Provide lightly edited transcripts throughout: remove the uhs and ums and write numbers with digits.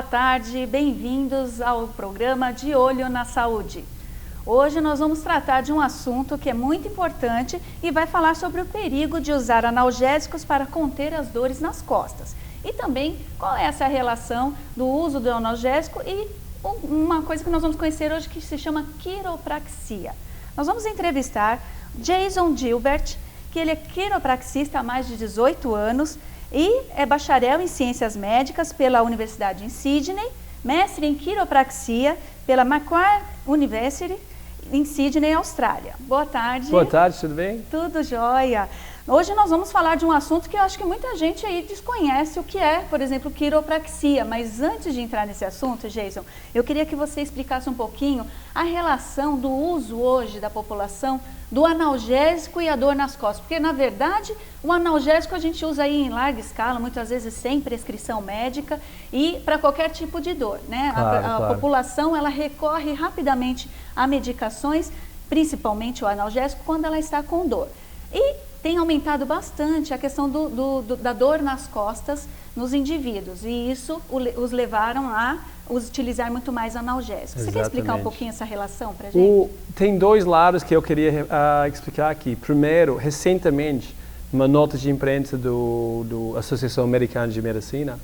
boa tarde, bem-vindos ao programa De Olho na Saúde. Hoje nós vamos tratar de um assunto que é muito importante e vai falar sobre o perigo de usar analgésicos para conter as dores nas costas. E também qual é essa relação do uso do analgésico e uma coisa que nós vamos conhecer hoje que se chama quiropraxia. Nós vamos entrevistar Jason Gilbert, que ele é quiropraxista há mais de 18 anos e é bacharel em Ciências Médicas pela Universidade em Sydney, mestre em quiropraxia pela Macquarie University em Sydney, Austrália. Boa tarde. Boa tarde, tudo bem? Tudo jóia. Hoje nós vamos falar de um assunto que eu acho que muita gente aí desconhece o que é, por exemplo, quiropraxia. Mas antes de entrar nesse assunto, Jason, eu queria que você explicasse um pouquinho a relação do uso hoje da população do analgésico e a dor nas costas. Porque, na verdade, o analgésico a gente usa aí em larga escala, muitas vezes sem prescrição médica e para qualquer tipo de dor, né? Claro, a população, ela recorre rapidamente a medicações, principalmente o analgésico, quando ela está com dor. E tem aumentado bastante a questão da dor nas costas nos indivíduos e isso os levaram a utilizar muito mais analgésicos. Você quer explicar um pouquinho essa relação para a gente? Tem dois lados que eu queria explicar aqui. Primeiro, recentemente, uma nota de imprensa do Associação Americana de Medicina,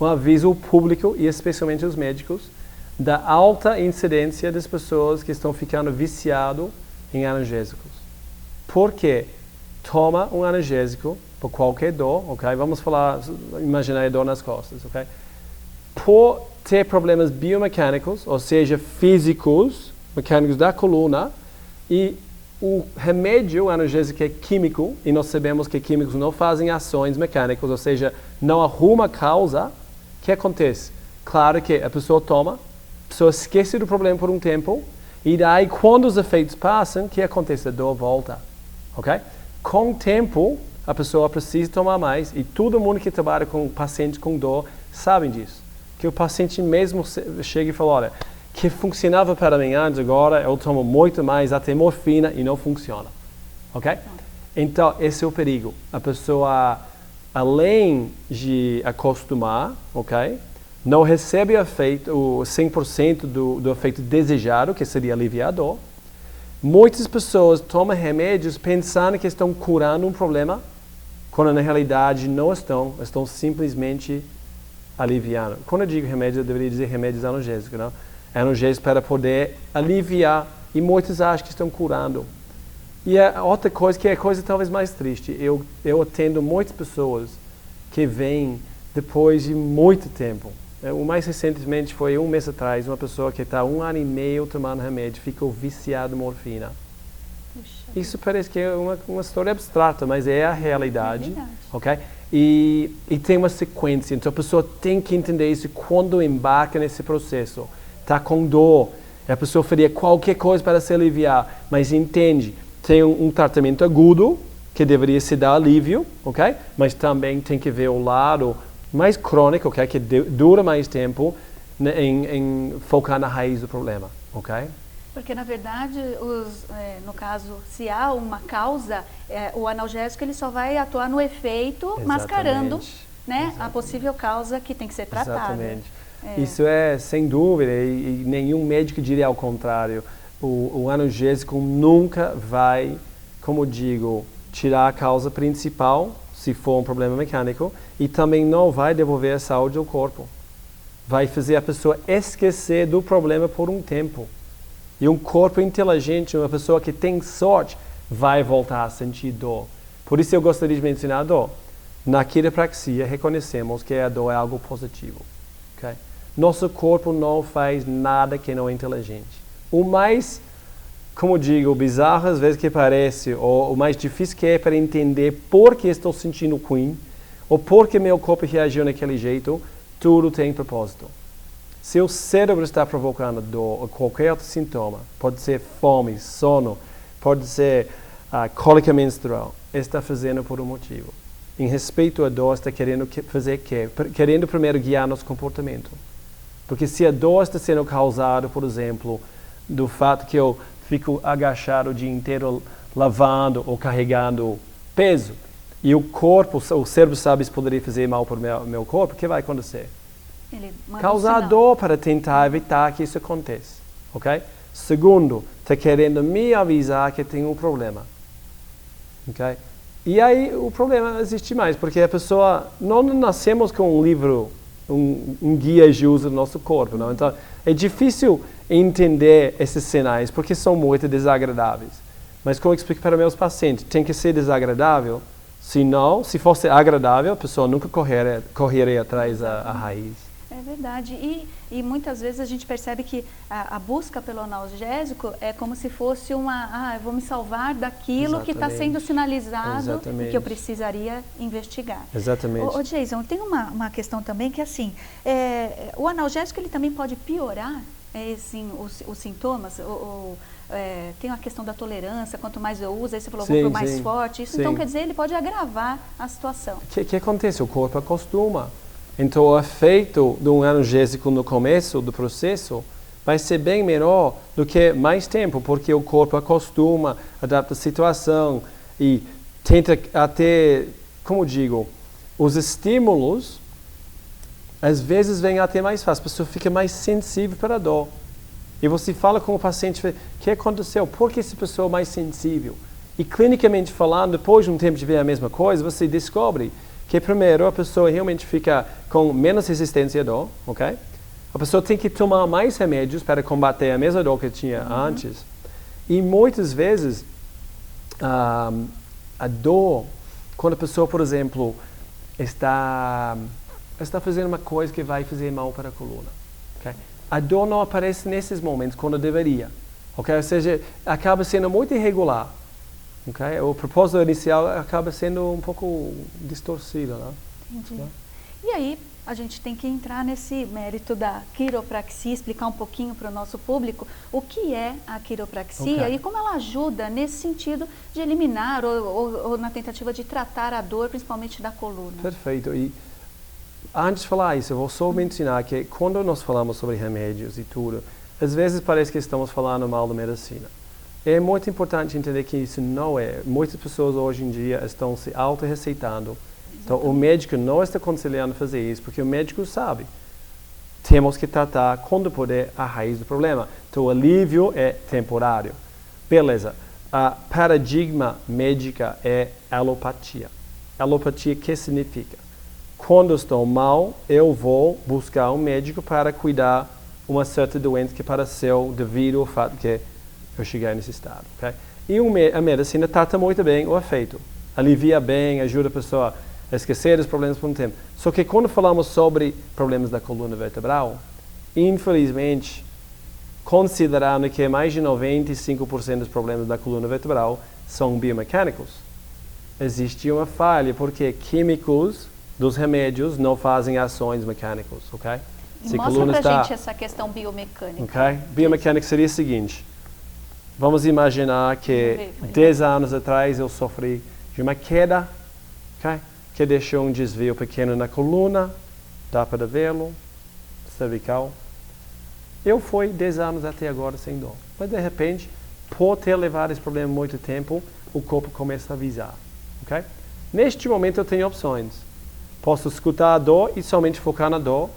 um aviso público e especialmente os médicos da alta incidência das pessoas que estão ficando viciadas em analgésicos. Por quê? Toma um analgésico por qualquer dor, ok? Vamos falar, imaginar a dor nas costas, ok? Por ter problemas biomecânicos, ou seja, físicos, mecânicos da coluna, e o remédio, o analgésico é químico, e nós sabemos que químicos não fazem ações mecânicas, ou seja, não arruma a causa, o que acontece? Claro que a pessoa toma, a pessoa esquece do problema por um tempo, e daí quando os efeitos passam, o que acontece? A dor volta, ok? Com o tempo, a pessoa precisa tomar mais e todo mundo que trabalha com pacientes com dor sabe disso. Que o paciente mesmo chega e fala, olha, que funcionava para mim antes, agora eu tomo muito mais, até morfina e não funciona. Ok? Então, esse é o perigo. A pessoa, além de acostumar, ok? Não recebe o efeito, o 100% do efeito desejado, que seria aliviar a dor. Muitas pessoas tomam remédios pensando que estão curando um problema, quando na realidade não estão simplesmente aliviando. Quando eu digo remédio, eu deveria dizer remédios analgésicos, não? Analgésicos para poder aliviar, e muitos acham que estão curando. E a outra coisa, que é a coisa talvez mais triste, eu atendo muitas pessoas que vêm depois de muito tempo. O mais recentemente foi um mês atrás, uma pessoa que está 1 ano e meio tomando remédio, ficou viciada em morfina. Puxa. Isso parece que é uma história abstrata, mas é a realidade. Ok? E tem uma sequência, então a pessoa tem que entender isso quando embarca nesse processo. Está com dor, a pessoa faria qualquer coisa para se aliviar, mas entende, tem um tratamento agudo, que deveria se dar alívio, ok? Mas também tem que ver o lado mais crônico, okay, que dura mais tempo, né, em focar na raiz do problema, ok? Porque, na verdade, no caso, se há uma causa, o analgésico ele só vai atuar no efeito, exatamente, mascarando, né, a possível causa que tem que ser tratada. Exatamente. Isso é sem dúvida, e nenhum médico diria ao contrário. O analgésico nunca vai, como digo, tirar a causa principal, se for um problema mecânico, e também não vai devolver a saúde ao corpo. Vai fazer a pessoa esquecer do problema por um tempo. E um corpo inteligente, uma pessoa que tem sorte, vai voltar a sentir dor. Por isso eu gostaria de mencionar a dor. Na quiropraxia, reconhecemos que a dor é algo positivo. Okay? Nosso corpo não faz nada que não é inteligente. O mais, como digo, bizarro às vezes que parece, ou o mais difícil que é para entender por que estou sentindo ruim, ou por que meu corpo reagiu naquele jeito, tudo tem propósito. Se o cérebro está provocando dor ou qualquer outro sintoma, pode ser fome, sono, pode ser cólica menstrual, está fazendo por um motivo. Em respeito à dor, está querendo fazer o quê? Querendo primeiro guiar nosso comportamento. Porque se a dor está sendo causada, por exemplo, do fato que eu fico agachado o dia inteiro lavando ou carregando peso, e o corpo, o cérebro sabe que poderia fazer mal para o meu corpo, o que vai acontecer? Ele manda causar sinal. dor para tentar evitar que isso aconteça, ok? Segundo, está querendo me avisar que tem um problema, ok? E aí o problema existe mais, porque a pessoa, não nascemos com um livro, um guia de uso do nosso corpo, não? Então é difícil entender esses sinais, porque são muito desagradáveis. Mas como eu explico para meus pacientes, tem que ser desagradável, senão, se fosse agradável, a pessoa nunca correria atrás da raiz. É verdade. E muitas vezes a gente percebe que a busca pelo analgésico é como se fosse eu vou me salvar daquilo que está sendo sinalizado e que eu precisaria investigar. Exatamente. Ô Jason, tem uma questão também que assim, o analgésico ele também pode piorar assim, os sintomas, tem a questão da tolerância, quanto mais eu uso, aí você falou, vou para o mais forte, isso então quer dizer, ele pode agravar a situação. O que acontece? O corpo acostuma. Então o efeito de um analgésico no começo do processo vai ser bem menor do que mais tempo, porque o corpo acostuma, adapta a situação e tenta até, como digo, os estímulos às vezes vêm até mais fácil, a pessoa fica mais sensível para a dor. E você fala com o paciente, o que aconteceu? Por que essa pessoa é mais sensível? E clinicamente falando, depois de um tempo de ver a mesma coisa, você descobre que primeiro a pessoa realmente fica com menos resistência à dor, ok? A pessoa tem que tomar mais remédios para combater a mesma dor que tinha antes. E muitas vezes, a dor, quando a pessoa, por exemplo, está fazendo uma coisa que vai fazer mal para a coluna, ok? A dor não aparece nesses momentos quando deveria, ok? Ou seja, acaba sendo muito irregular. Okay? O propósito inicial acaba sendo um pouco distorcido, né? Entendi. E aí, a gente tem que entrar nesse mérito da quiropraxia, explicar um pouquinho para o nosso público o que é a quiropraxia e como ela ajuda nesse sentido de eliminar ou na tentativa de tratar a dor, principalmente da coluna. Perfeito. E antes de falar isso, eu vou só mencionar que quando nós falamos sobre remédios e tudo, às vezes parece que estamos falando mal da medicina. É muito importante entender que isso não é. Muitas pessoas hoje em dia estão se auto-receitando. Então, o médico não está aconselhando fazer isso, porque o médico sabe. Temos que tratar, quando puder, a raiz do problema. Então, o alívio é temporário. Beleza. A paradigma médica é alopatia. Alopatia, o que significa? Quando estou mal, eu vou buscar um médico para cuidar uma certa doença que apareceu devido ao fato que eu cheguei nesse estado, ok? E a medicina trata muito bem o efeito. Alivia bem, ajuda a pessoa a esquecer os problemas por um tempo. Só que quando falamos sobre problemas da coluna vertebral, infelizmente, considerando que mais de 95% dos problemas da coluna vertebral são biomecânicos, existe uma falha, porque químicos dos remédios não fazem ações mecânicas, ok? Mostra pra gente essa questão biomecânica. Ok? Biomecânica seria o seguinte. Vamos imaginar que 10 anos atrás eu sofri de uma queda, okay, que deixou um desvio pequeno na coluna, dá para vê-lo, cervical. Eu fui 10 anos até agora sem dor. Mas de repente, por ter levado esse problema muito tempo, o corpo começa a avisar. Okay? Neste momento eu tenho opções. Posso escutar a dor e somente focar na dor,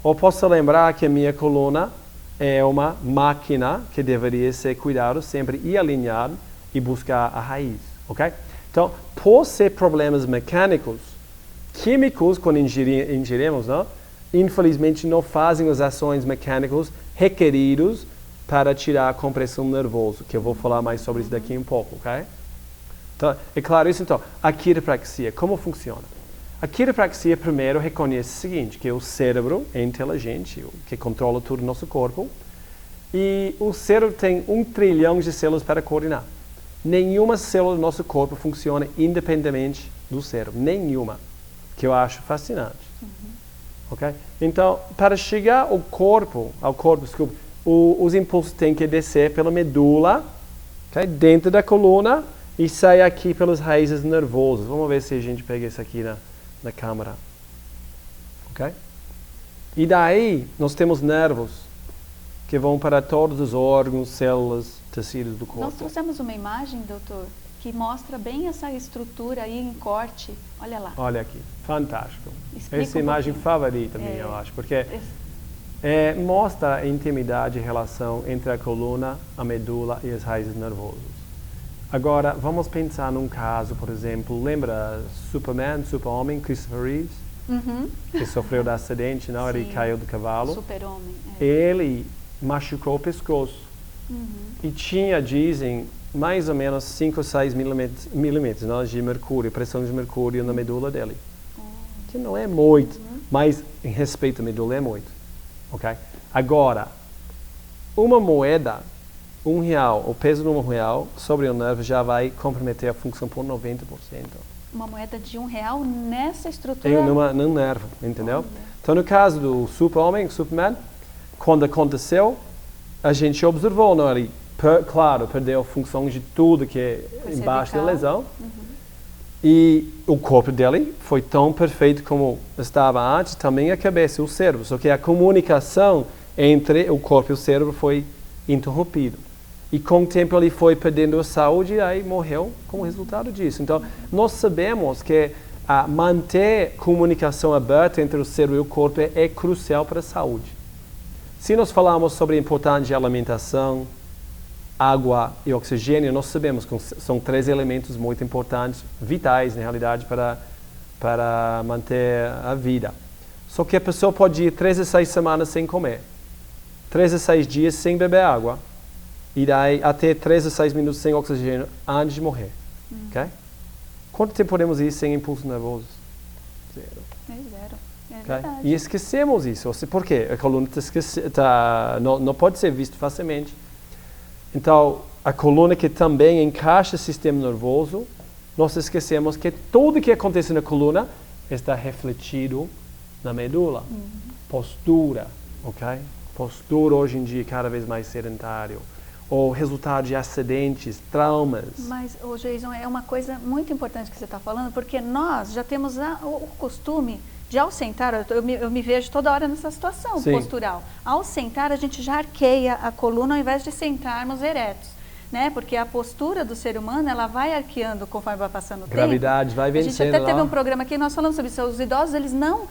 ou posso lembrar que a minha coluna é uma máquina que deveria ser cuidado sempre e alinhado e buscar a raiz, ok? Então, por ser problemas mecânicos, químicos, quando ingerimos, não, infelizmente não fazem as ações mecânicas requeridas para tirar a compressão nervosa, que eu vou falar mais sobre isso daqui um pouco, ok? Então, é claro isso, então, a quiropraxia, como funciona? A quiropraxia, primeiro, reconhece o seguinte, que o cérebro é inteligente, que controla todo o nosso corpo, e o cérebro tem 1 trilhão de células para coordenar. Nenhuma célula do nosso corpo funciona independentemente do cérebro, nenhuma, que eu acho fascinante. Okay? Então, para chegar ao corpo, desculpa, os impulsos têm que descer pela medula, okay, dentro da coluna, e sair aqui pelas raízes nervosas. Vamos ver se a gente pega isso aqui na câmera. Ok? E daí, nós temos nervos que vão para todos os órgãos, células, tecidos do corpo. Nós trouxemos uma imagem, doutor, que mostra bem essa estrutura aí em corte. Olha lá. Olha aqui, fantástico. Explica Essa é a imagem favorita minha, eu acho, porque mostra a intimidade e relação entre a coluna, a medula e as raízes nervosas. Agora, vamos pensar num caso, por exemplo, lembra Superman, Super-Homem, Christopher Reeves? Que sofreu de acidente, não? Ele caiu do cavalo. Super-Homem. Ele machucou o pescoço. E tinha, dizem, mais ou menos 5 ou 6 milímetros não, de mercúrio, pressão de mercúrio na medula dele. Que não é muito, mas em respeito à medula é muito. Okay? Agora, uma moeda, R$1, o peso de R$1 sobre o nervo já vai comprometer a função por 90%. Uma moeda de R$1 nessa estrutura? Num nervo, entendeu? Então, no caso do Super-Homem, Superman, quando aconteceu, a gente observou, não? Ele, claro, perdeu a função de tudo que é embaixo da lesão. E o corpo dele foi tão perfeito como estava antes, também a cabeça e o cérebro. Só que a comunicação entre o corpo e o cérebro foi interrompida. E com o tempo ele foi perdendo a saúde e aí morreu como resultado disso. Então, nós sabemos que manter comunicação aberta entre o cérebro e o corpo é crucial para a saúde. Se nós falamos sobre a importância de alimentação, água e oxigênio, nós sabemos que são 3 elementos muito importantes, vitais, na realidade, para manter a vida. Só que a pessoa pode ir 3 a 6 semanas sem comer, 3 a 6 dias sem beber água, e daí até 3 a 6 minutos sem oxigênio antes de morrer. Okay? Quanto tempo podemos ir sem impulso nervoso? 0. É 0. É Okay? verdade. E esquecemos isso. Por quê? A coluna não pode ser vista facilmente. Então, a coluna que também encaixa o sistema nervoso, nós esquecemos que tudo que acontece na coluna está refletido na medula. Postura, ok? Postura hoje em dia cada vez mais sedentário. Ou resultado de acidentes, traumas. Mas, Jason, é uma coisa muito importante que você está falando, porque nós já temos o costume de, ao sentar, eu me vejo toda hora nessa situação postural. Ao sentar, a gente já arqueia a coluna ao invés de sentarmos eretos. Né? Porque a postura do ser humano, ela vai arqueando conforme vai passando o tempo. Gravidade vai vencendo. A gente até teve um programa aqui, nós falamos sobre isso. Os idosos, eles não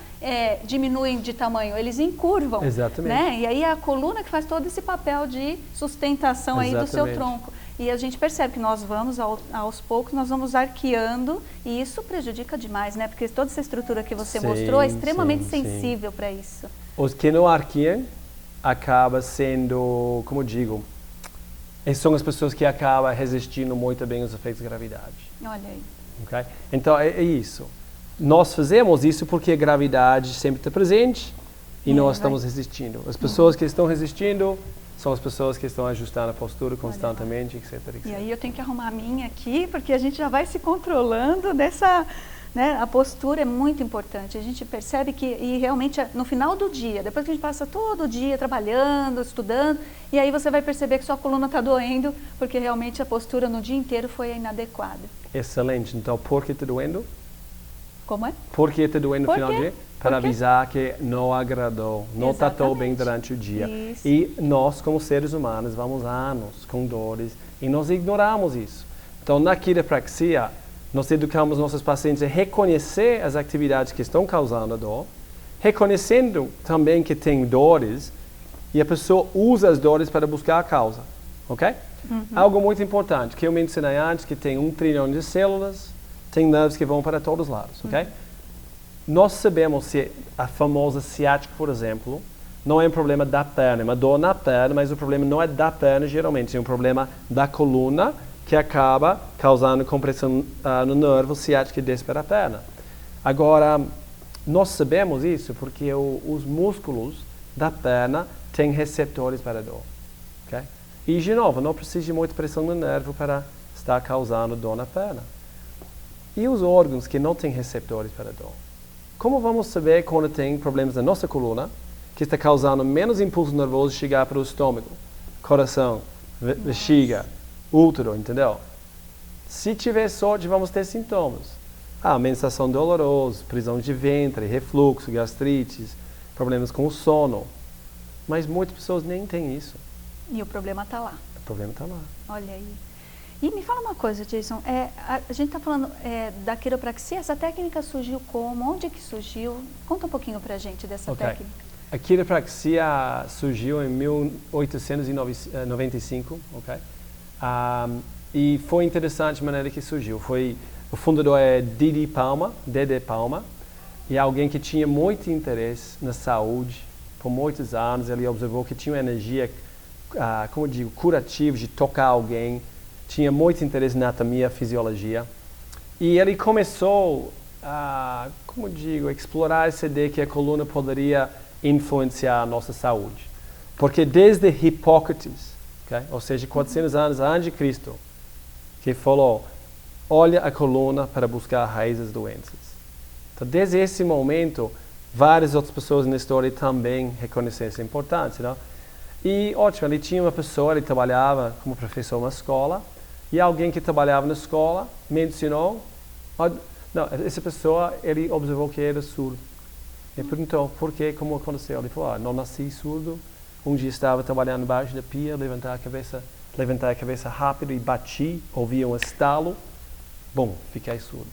diminuem de tamanho, eles encurvam. Exatamente. Né? E aí a coluna que faz todo esse papel de sustentação aí do seu tronco. E a gente percebe que nós vamos, aos poucos, nós vamos arqueando e isso prejudica demais, né? Porque toda essa estrutura que você mostrou é extremamente sensível para isso. Os que não arqueiam acaba sendo, como eu digo, são as pessoas que acabam resistindo muito bem aos efeitos de gravidade. Olha aí. Okay? Então, é isso. Nós fazemos isso porque a gravidade sempre está presente e nós estamos resistindo. As pessoas que estão resistindo são as pessoas que estão ajustando a postura constantemente, etc, etc. E aí eu tenho que arrumar a minha aqui, porque a gente já vai se controlando nessa... Né? A postura é muito importante. A gente percebe que, e realmente, no final do dia, depois que a gente passa todo o dia trabalhando, estudando, e aí você vai perceber que sua coluna está doendo, porque realmente a postura no dia inteiro foi inadequada. Excelente. Então, por que está doendo? Como é? Por que está doendo no final do dia? Para avisar que não agradou, não tratou bem durante o dia. Isso. E nós, como seres humanos, vamos anos com dores e nós ignoramos isso. Então, na quiropraxia, nós educamos nossos pacientes a reconhecer as atividades que estão causando a dor, reconhecendo também que tem dores, e a pessoa usa as dores para buscar a causa, ok? Algo muito importante, que eu mencionei antes, que tem 1 trilhão de células, tem nervos que vão para todos os lados, ok? Nós sabemos que a famosa ciática, por exemplo, não é um problema da perna, é uma dor na perna, mas o problema não é da perna geralmente, é um problema da coluna, que acaba causando compressão no nervo ciático que desce para a perna. Agora, nós sabemos isso porque os músculos da perna têm receptores para a dor. Okay? E, de novo, não precisa de muita pressão no nervo para estar causando dor na perna. E os órgãos que não têm receptores para a dor? Como vamos saber quando tem problemas na nossa coluna, que está causando menos impulso nervoso chegar para o estômago, coração, bexiga, útero, entendeu? Se tiver sorte, vamos ter sintomas. Menstruação dolorosa, prisão de ventre, refluxo, gastrites, problemas com o sono. Mas muitas pessoas nem têm isso. E o problema está lá. O problema está lá. Olha aí. E me fala uma coisa, Jason, a gente está falando da quiropraxia, essa técnica surgiu como? Onde que surgiu? Conta um pouquinho pra gente dessa técnica. A quiropraxia surgiu em 1895, ok? E foi interessante a maneira que surgiu. O fundador é Dede Palma, e alguém que tinha muito interesse na saúde. Por muitos anos ele observou que tinha uma energia, curativa de tocar alguém. Tinha muito interesse na anatomia, fisiologia. E ele começou a, explorar essa ideia que a coluna poderia influenciar a nossa saúde. Porque desde Hipócrates, okay? Ou seja, 400 anos antes de Cristo, que falou, olha a coluna para buscar raízes das doenças. Então, desde esse momento, várias outras pessoas na história também reconheceram essa importância. Não? E, ótimo, ele tinha uma pessoa, ele trabalhava como professor na escola, e alguém que trabalhava na escola mencionou, essa pessoa, ele observou que era surdo. Ele perguntou, por quê, como aconteceu? Ele falou, não nasci surdo, um dia estava trabalhando embaixo da pia, levantei a cabeça rápido e bati, ouvi um estalo, bom, fiquei surdo.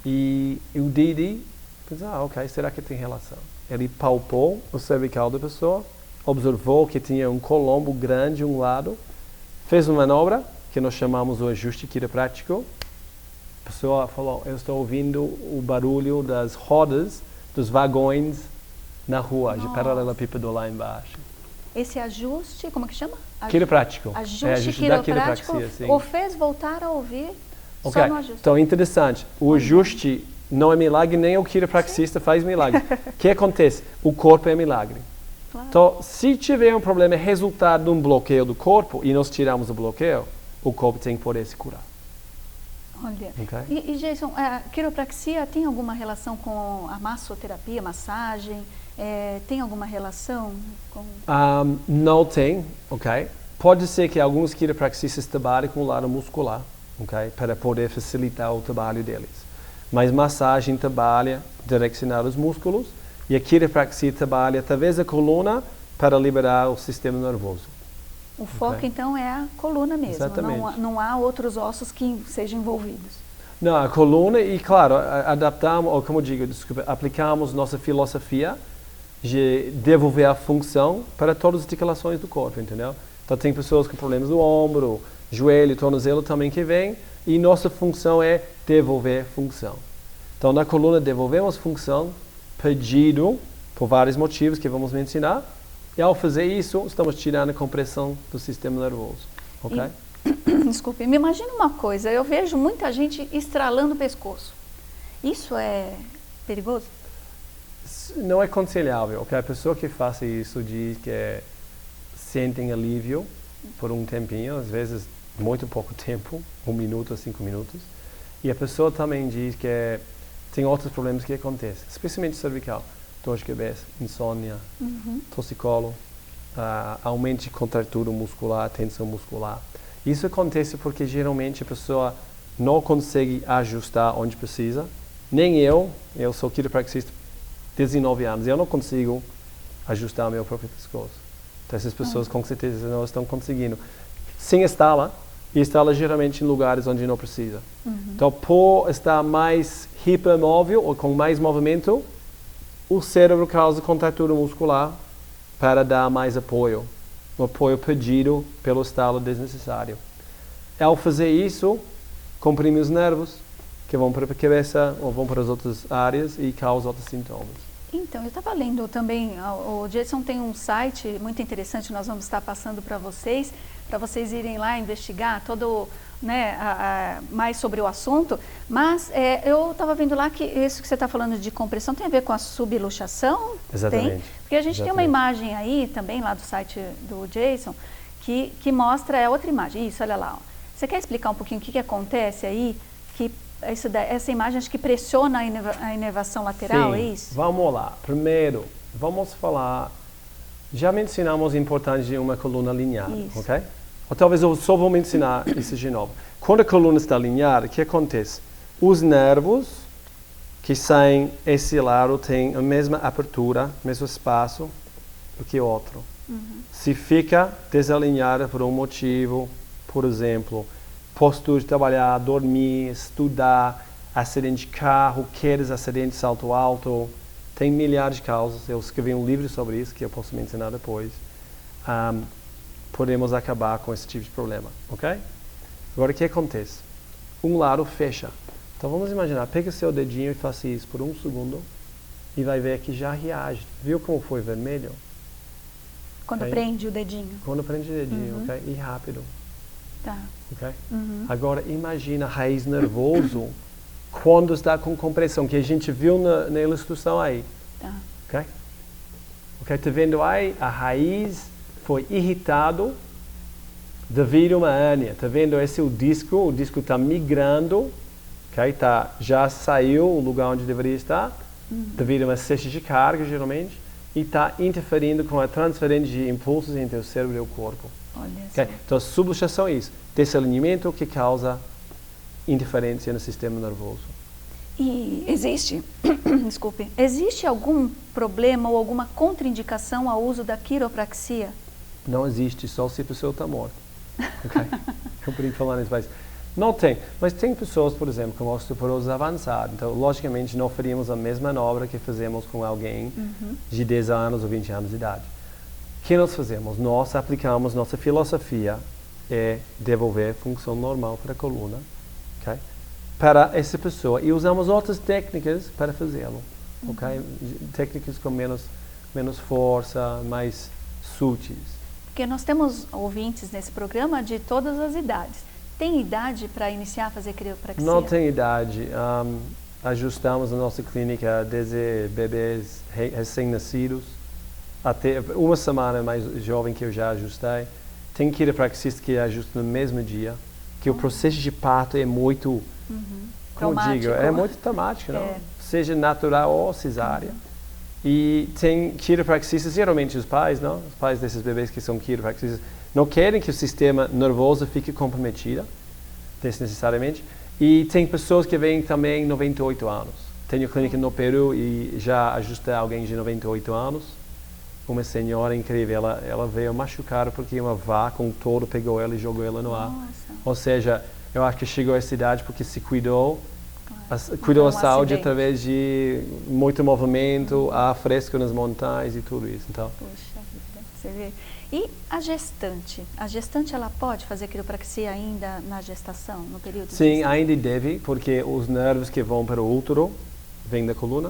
E o Dede pensou, ok, será que tem relação? Ele palpou o cervical da pessoa, observou que tinha um colombo grande um lado, fez uma manobra, que nós chamamos o ajuste quiroprático. A pessoa falou, eu estou ouvindo o barulho das rodas dos vagões na rua, de paralelepípedo lá embaixo. Esse ajuste, como é que chama? Quiroprático. Ajuste quiroprático o fez voltar a ouvir só no ajuste. Então, interessante. O ajuste não é milagre, nem o quiropraxista faz milagre. O que acontece? O corpo é milagre. Claro. Então, se tiver um problema resultado de um bloqueio do corpo e nós tiramos o bloqueio, o corpo tem que poder se curar. Olha, okay. E Jason, a quiropraxia tem alguma relação com a massoterapia, massagem? Tem alguma relação com... Não tem, ok? Pode ser que alguns quiropraxistas trabalhem com o lado muscular, ok? Para poder facilitar o trabalho deles. Mas massagem trabalha direcionar os músculos e a quiropraxia trabalha através da coluna para liberar o sistema nervoso. O foco, então, é a coluna mesmo. Exatamente. Não há outros ossos que sejam envolvidos. Não, a coluna e, claro, adaptamos, ou como digo, aplicamos nossa filosofia de devolver a função para todas as articulações do corpo, entendeu? Então, tem pessoas com problemas no ombro, joelho, tornozelo também que vêm, e nossa função é devolver função. Então, na coluna, devolvemos função, pedido, por vários motivos que vamos mencionar. E ao fazer isso, estamos tirando a compressão do sistema nervoso, ok? Desculpe, me imagina uma coisa, eu vejo muita gente estralando o pescoço. Isso é perigoso? Não é aconselhável, ok? A pessoa que faça isso diz que sentem alívio por um tempinho, às vezes muito pouco tempo, 1 minuto ou 5 minutos. E a pessoa também diz que tem outros problemas que acontecem, especialmente cervical. Dor de cabeça, insônia, torcicolo, aumento de contratura muscular, tensão muscular. Isso acontece porque geralmente a pessoa não consegue ajustar onde precisa. Nem eu sou quiropraxista 19 anos, eu não consigo ajustar o meu próprio pescoço. Então essas pessoas com certeza não estão conseguindo. Sem estala, e estala geralmente em lugares onde não precisa. Então por estar mais hipermóvel ou com mais movimento, o cérebro causa contratura muscular para dar mais apoio. O apoio pedido pelo estalo desnecessário. Ao fazer isso, comprimem os nervos, que vão para a cabeça ou vão para as outras áreas e causam outros sintomas. Então, eu estava lendo também, o Jason tem um site muito interessante, nós vamos estar passando para vocês irem lá investigar todo, mais sobre o assunto, mas eu estava vendo lá que isso que você está falando de compressão tem a ver com a subluxação? Exatamente. Tem? Porque a gente tem uma imagem aí também lá do site do Jason que mostra outra imagem. Isso, olha lá. Ó. Você quer explicar um pouquinho o que acontece aí? Que essa imagem acho que pressiona a inervação lateral, Sim. É isso? Vamos lá. Primeiro, vamos falar... Já mencionamos a importância de uma coluna alinhada, ok? Ou talvez eu só vou mencionar isso de novo. Quando a coluna está alinhada, o que acontece? Os nervos que saem esse lado têm a mesma abertura, mesmo espaço do que o outro. Se fica desalinhada por um motivo, por exemplo, postura de trabalhar, dormir, estudar, acidente de carro, quedas, acidente de salto alto. Tem milhares de causas. Eu escrevi um livro sobre isso que eu posso mencionar depois. Podemos acabar com esse tipo de problema, ok? Agora, o que acontece? Um lado fecha. Então, vamos imaginar, pega seu dedinho e faça isso por 1 segundo e vai ver que já reage. Viu como foi vermelho? Quando Okay? prende o dedinho. Quando prende o dedinho, ok? E rápido. Tá. Okay? Agora, imagina a raiz nervoso quando está com compressão, que a gente viu na ilustração aí. Tá. Ok? Ok, tá vendo aí? A raiz foi irritado devido a uma hérnia. Tá vendo? Esse é o disco está migrando, ok? Já saiu o lugar onde deveria estar, devido a uma cesta de carga, geralmente, e está interferindo com a transferência de impulsos entre o cérebro e o corpo. Olha Okay? só. Então, a subluxação é isso, desalinhamento que causa interferência no sistema nervoso. E existe, desculpe, existe algum problema ou alguma contraindicação ao uso da quiropraxia? Não existe, só se a pessoa está morta. Okay? Eu podia falar nisso, mas não tem. Mas tem pessoas, por exemplo, com osteoporose avançada. Então, logicamente, não faríamos a mesma manobra que fazemos com alguém de 10 anos ou 20 anos de idade. O que nós fazemos? Nós aplicamos, nossa filosofia é devolver a função normal para a coluna, okay? Para essa pessoa, e usamos outras técnicas para fazê-lo, okay? Técnicas com menos força, mais sutis. Porque nós temos ouvintes nesse programa de todas as idades. Tem idade para iniciar a fazer quiropraxia? Não tem idade. Ajustamos a nossa clínica desde bebês recém-nascidos até 1 semana mais jovem que eu já ajustei. Tem quiropraxista que ajusta no mesmo dia, que o processo de parto é muito, como digo, é muito traumático, não? Seja natural ou cesárea. E tem quiropraxistas, geralmente os pais, não? Os pais desses bebês que são quiropraxistas, não querem que o sistema nervoso fique comprometido, desnecessariamente. E tem pessoas que vêm também 98 anos. Tenho clínica no Peru e já ajustei alguém de 98 anos. Uma senhora incrível, ela veio machucada porque uma vaca, um touro pegou ela e jogou ela no ar. Nossa. Ou seja, eu acho que chegou a essa idade porque se cuidou, cuidou da saúde através de muito movimento, ar fresco nas montanhas e tudo isso. Então. Puxa vida, você vê. E a gestante? A gestante, ela pode fazer quiropraxia ainda na gestação, no período? Sim, ainda deve, porque os nervos que vão para o útero vêm da coluna.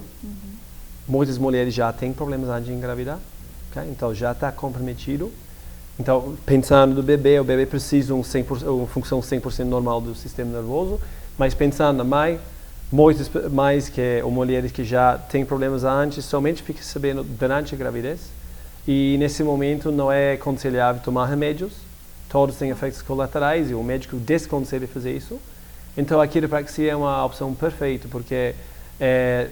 Muitas mulheres já têm problemas antes de engravidar, okay? Então já está comprometido. Então, pensando no bebê, o bebê precisa de uma função 100% normal do sistema nervoso, mas pensando na mãe, muitas mais que mulheres que já têm problemas antes, somente ficam sabendo durante a gravidez. E nesse momento não é aconselhável tomar remédios, todos têm efeitos colaterais e o médico desconselha fazer isso. Então a quiropraxia é uma opção perfeita, porque é,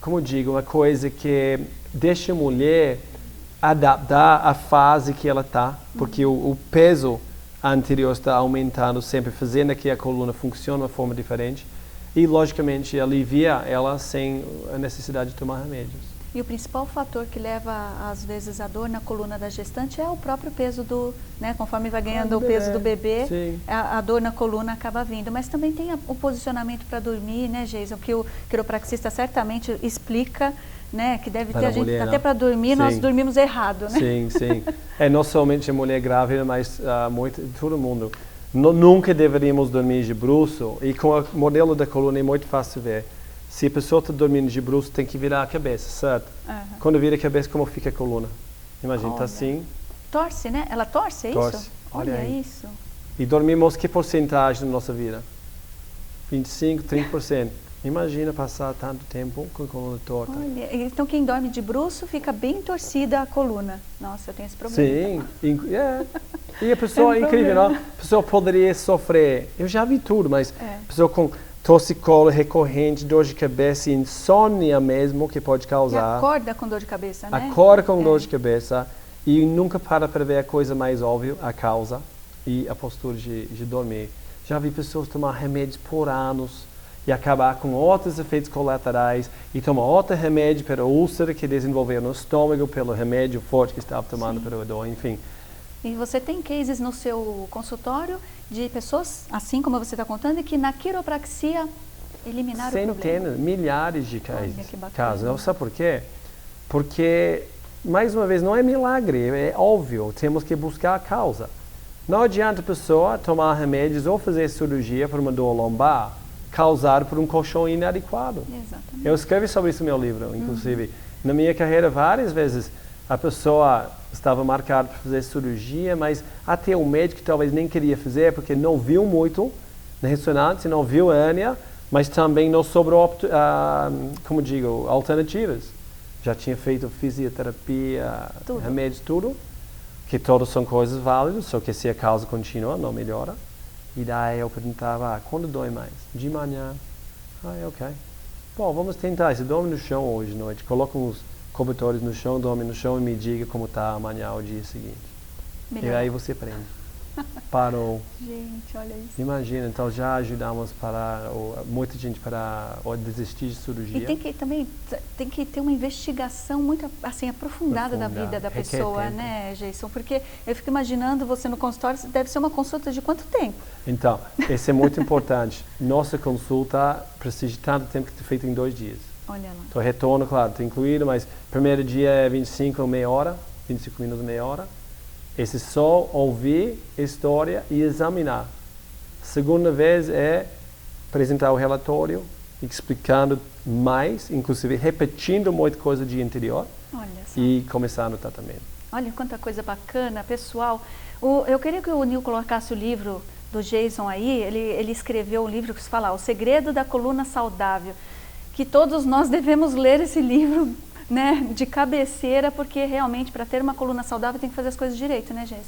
como eu digo, uma coisa que deixa a mulher adaptar à fase que ela está, porque o peso anterior está aumentando sempre, fazendo que a coluna funcione de uma forma diferente e, logicamente, alivia ela sem a necessidade de tomar remédios. E o principal fator que leva, às vezes, a dor na coluna da gestante é o próprio peso do, né, conforme vai ganhando o peso do bebê, a dor na coluna acaba vindo. Mas também tem o posicionamento para dormir, né, Geison, que o quiropraxista certamente explica, né, que deve ter a gente, até para dormir, nós dormimos errado, né? Sim, sim. É não somente a mulher grávida, mas todo mundo. Nunca deveríamos dormir de bruço, e com o modelo da coluna é muito fácil ver. Se a pessoa está dormindo de bruço, tem que virar a cabeça, certo? Quando vira a cabeça, como fica a coluna? Imagina, está assim. Torce, né? Ela torce, é torce. Isso? Olha isso. E dormimos que porcentagem da nossa vida? 25%, 30%. Imagina passar tanto tempo com a coluna torta. Olha, então quem dorme de bruço fica bem torcida a coluna. Nossa, eu tenho esse problema. Sim, e a pessoa é incrível, não? A pessoa poderia sofrer, eu já vi tudo, mas a pessoa com torcicolo recorrente, dor de cabeça, insônia mesmo, que pode causar. E acorda com dor de cabeça, né? Acorda com dor de cabeça e nunca para ver a coisa mais óbvia, a causa e a postura de dormir. Já vi pessoas tomar remédios por anos e acabar com outros efeitos colaterais e tomar outro remédio para a úlcera que desenvolveu no estômago pelo remédio forte que estava tomando para a dor, enfim. E você tem cases no seu consultório de pessoas, assim como você está contando, e que na quiropraxia eliminaram o problema. Centenas, milhares de Olha, que bacana. casos. Não sabe por quê? Porque, mais uma vez, não é milagre, é óbvio, temos que buscar a causa. Não adianta a pessoa tomar remédios ou fazer cirurgia por uma dor lombar causada por um colchão inadequado. Exatamente. Eu escrevi sobre isso no meu livro, inclusive. Na minha carreira, várias vezes, a pessoa estava marcada para fazer cirurgia, mas até o médico talvez nem queria fazer, porque não viu muito na ressonância, não viu a hérnia, mas também não sobrou, como digo, alternativas. Já tinha feito fisioterapia, remédios, tudo, que todos são coisas válidas, só que se a causa continua, não melhora. E daí eu perguntava, quando dói mais? De manhã. Ok. Bom, vamos tentar. Você dorme no chão hoje à noite, coloca uns cobertores no chão, dorme no chão e me diga como está amanhã ou o dia seguinte. Melhor. E aí você aprende. Parou. Gente, olha isso. Imagina, então já ajudamos muita gente para desistir de cirurgia. E também tem que ter uma investigação muito assim, aprofundada da vida da pessoa, né, Jason? Porque eu fico imaginando você no consultório, deve ser uma consulta de quanto tempo? Então, isso é muito importante. Nossa consulta precisa de tanto tempo que é feita em 2 dias. Olha lá. Então, retorno, claro, está incluído, mas primeiro dia é 25 minutos, meia hora. Esse só ouvir a história e examinar. Segunda vez é apresentar o relatório, explicando mais, inclusive repetindo muita coisa do dia anterior e começando o tratamento. Olha quanta coisa bacana, pessoal. Eu queria que o Nil colocasse o livro do Jason aí. Ele escreveu um livro que se fala O Segredo da Coluna Saudável, que todos nós devemos ler esse livro, né, de cabeceira, porque realmente para ter uma coluna saudável tem que fazer as coisas direito, né, Jason?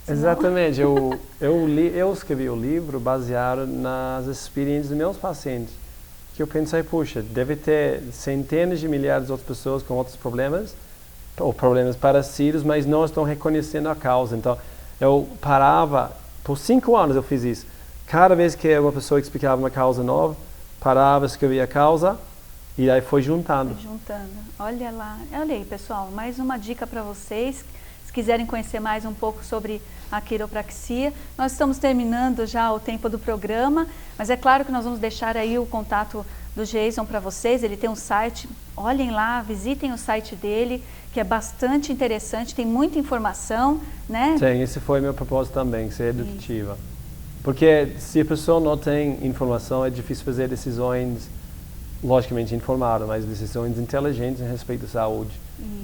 Exatamente. Eu escrevi o livro baseado nas experiências dos meus pacientes, que eu pensei, puxa, deve ter centenas de milhares de outras pessoas com outros problemas, ou problemas parecidos, mas não estão reconhecendo a causa. Então, eu parava, por 5 anos eu fiz isso. Cada vez que uma pessoa explicava uma causa nova, parava, escrevia a causa, e aí foi juntando. Olha lá. Olha aí, pessoal, mais uma dica para vocês. Se quiserem conhecer mais um pouco sobre a quiropraxia. Nós estamos terminando já o tempo do programa, mas é claro que nós vamos deixar aí o contato do Jason para vocês. Ele tem um site, olhem lá, visitem o site dele, que é bastante interessante, tem muita informação, né? Tem, esse foi meu propósito também, ser educativa. Porque se a pessoa não tem informação, é difícil fazer decisões logicamente informado, mas decisões inteligentes a respeito da saúde.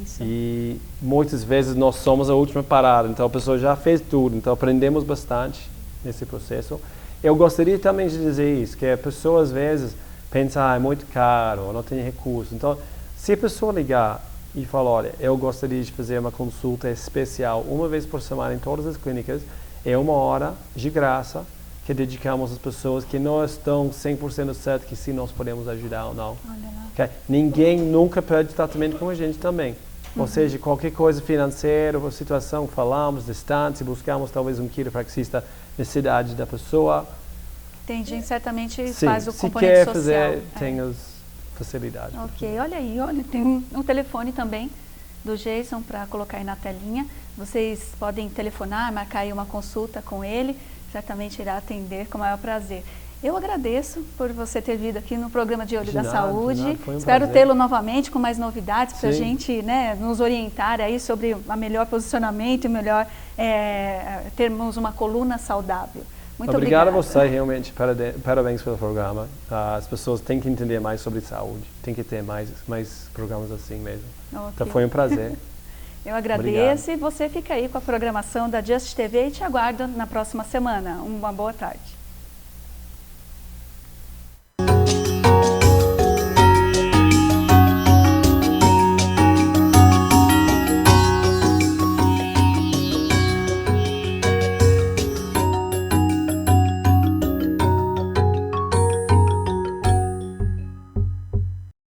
Isso. E muitas vezes nós somos a última parada, então a pessoa já fez tudo, então aprendemos bastante nesse processo. Eu gostaria também de dizer isso, que a pessoa às vezes pensa, é muito caro, eu não tenho recursos. Então, se a pessoa ligar e falar, olha, eu gostaria de fazer uma consulta especial uma vez por semana em todas as clínicas, é 1 hora de graça, que dedicamos às pessoas que não estão 100% certas que se nós podemos ajudar ou não. Okay? Ninguém nunca perde tratamento com a gente também. Ou seja, qualquer coisa financeira ou situação, falamos, distância, buscamos talvez um quiropraxista na cidade da pessoa. Tem gente certamente Sim, faz o se componente quer social. fazer, tem as facilidades. Ok, olha aí, olha, tem um telefone também do Jason para colocar aí na telinha. Vocês podem telefonar, marcar aí uma consulta com ele. Certamente irá atender com o maior prazer. Eu agradeço por você ter vindo aqui no programa de Olho da Saúde. Espero tê-lo novamente com mais novidades para a gente, né, nos orientar aí sobre o melhor posicionamento e melhor termos uma coluna saudável. Muito obrigada. Obrigado a você, realmente, parabéns pelo programa. As pessoas têm que entender mais sobre saúde, tem que ter mais programas assim mesmo. Okay. Então foi um prazer. Eu agradeço. Obrigado. E você fica aí com a programação da Just TV e te aguardo na próxima semana. Uma boa tarde.